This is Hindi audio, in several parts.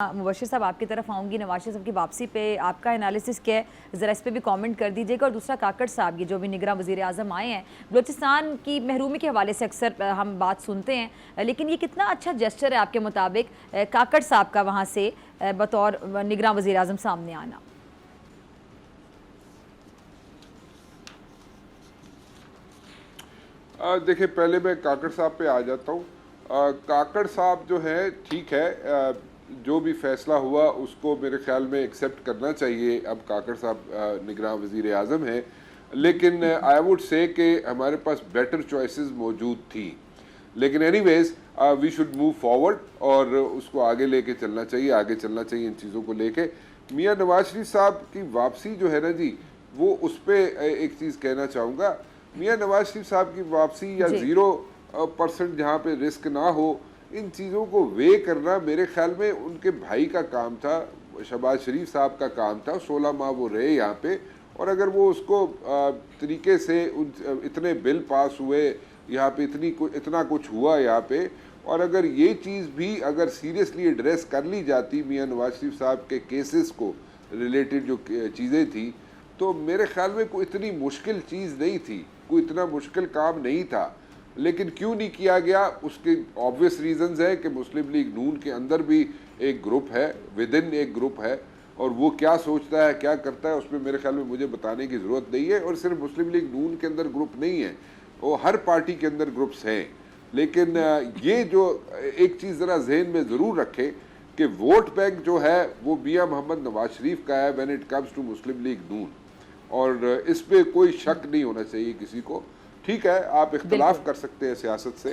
मुबशिर साहब आपकी तरफ आऊँगी। नवाज शरीफ साहब की वापसी पे आपका एनालिसिस क्या है, ज़रा इस पर भी कमेंट कर दीजिएगा। और दूसरा काकड़ साहब, ये जो भी निगरान वज़ीर आज़म आए हैं, बलूचिस्तान की महरूमी के हवाले से अक्सर हम बात सुनते हैं, लेकिन ये कितना अच्छा जेस्चर है आपके मुताबिक काकड़ साहब का वहाँ से बतौर निगरान वज़ीर आज़म सामने आना? देखिए, पहले मैं काकड़ साहब पे आ जाता हूँ। काकड़ साहब जो है, ठीक है, जो भी फैसला हुआ उसको मेरे ख्याल में एक्सेप्ट करना चाहिए। अब काकड़ साहब निगरान वज़ीर आज़म हैं, लेकिन आई वुड से कि हमारे पास बेटर चॉइसेस मौजूद थी। लेकिन anyways we should move forward और उसको आगे लेके चलना चाहिए, आगे चलना चाहिए इन चीज़ों को लेके। मियाँ नवाज शरीफ साहब की वापसी जो है ना जी, वो उस पर एक चीज़ कहना चाहूँगा। मियाँ नवाज शरीफ साहब की वापसी या 0% जहाँ पे रिस्क ना हो, इन चीज़ों को वे करना मेरे ख्याल में उनके भाई का काम था, शहबाज शरीफ साहब का काम था। 16 माह वो रहे यहाँ पे, और अगर वो उसको तरीके से इतने बिल पास हुए यहाँ पे, इतना कुछ हुआ यहाँ पे, और अगर ये चीज़ भी अगर सीरियसली एड्रेस कर ली जाती मियाँ नवाज शरीफ साहब के केसेस को रिलेटेड जो चीज़ें थी, तो मेरे ख्याल में कोई इतनी मुश्किल चीज़ नहीं थी, कोई इतना मुश्किल काम नहीं था। लेकिन क्यों नहीं किया गया, उसके ऑब्वियस रीजंस है कि मुस्लिम लीग नून के अंदर भी एक ग्रुप है, विदिन एक ग्रुप है, और वो क्या सोचता है, क्या करता है, उसमें मेरे ख्याल में मुझे बताने की ज़रूरत नहीं है। और सिर्फ मुस्लिम लीग नून के अंदर ग्रुप नहीं है, वो हर पार्टी के अंदर ग्रुप्स हैं। लेकिन ये जो एक चीज़ ज़रा जहन में ज़रूर रखें कि वोट बैंक जो है वो मियाँ मोहम्मद नवाज शरीफ का है when it comes to Muslim League Noon, और इस पर कोई शक नहीं होना चाहिए किसी को। ठीक है, आप इख्तलाफ कर सकते हैं सियासत से,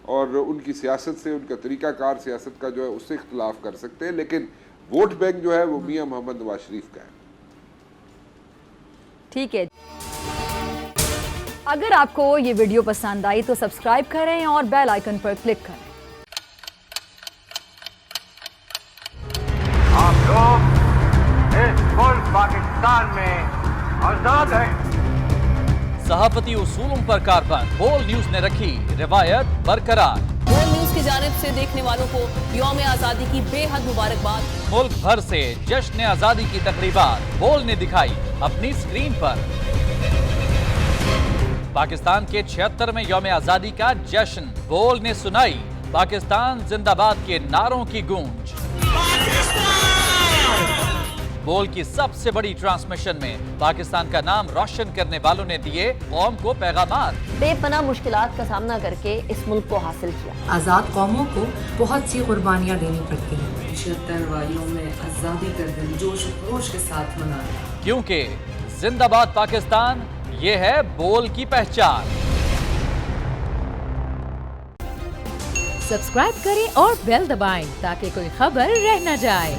और उनकी सियासत से, उनका तरीकाकार सियासत का जो है उससे इख्तलाफ कर सकते हैं, लेकिन वोट बैंक जो है वो मियाँ मोहम्मद नवाज शरीफ का है। ठीक है, अगर आपको ये वीडियो पसंद आई तो सब्सक्राइब करें और बेल आइकन पर क्लिक करें। आप लोग इस मुल्क पाकिस्तान में आजाद है। सहाफती उसूलों पर कारबंद बोल न्यूज ने रखी रिवायत बरकरार। बोल न्यूज की जानिब से देखने वालों को यौम आजादी की बेहद मुबारकबाद। मुल्क भर से जश्न आजादी की तकरीबात बोल ने दिखाई अपनी स्क्रीन पर। पाकिस्तान के 76वें यौम आजादी का जश्न बोल ने सुनाई पाकिस्तान जिंदाबाद के नारों की गूंज। बोल की सबसे बड़ी ट्रांसमिशन में पाकिस्तान का नाम रोशन करने वालों ने दिए कौम को पैगामात। बेपनाह मुश्किलात का सामना करके इस मुल्क को हासिल किया। आजाद कौमों को बहुत सी कुर्बानियां देनी पड़ती हैं। 76 वालियों में आजादी का दिन जोश खरोश के साथ मनाया, क्योंकि जिंदाबाद पाकिस्तान ये है बोल की पहचान। सब्सक्राइब करें और बेल दबाएं ताकि कोई खबर रह न जाए।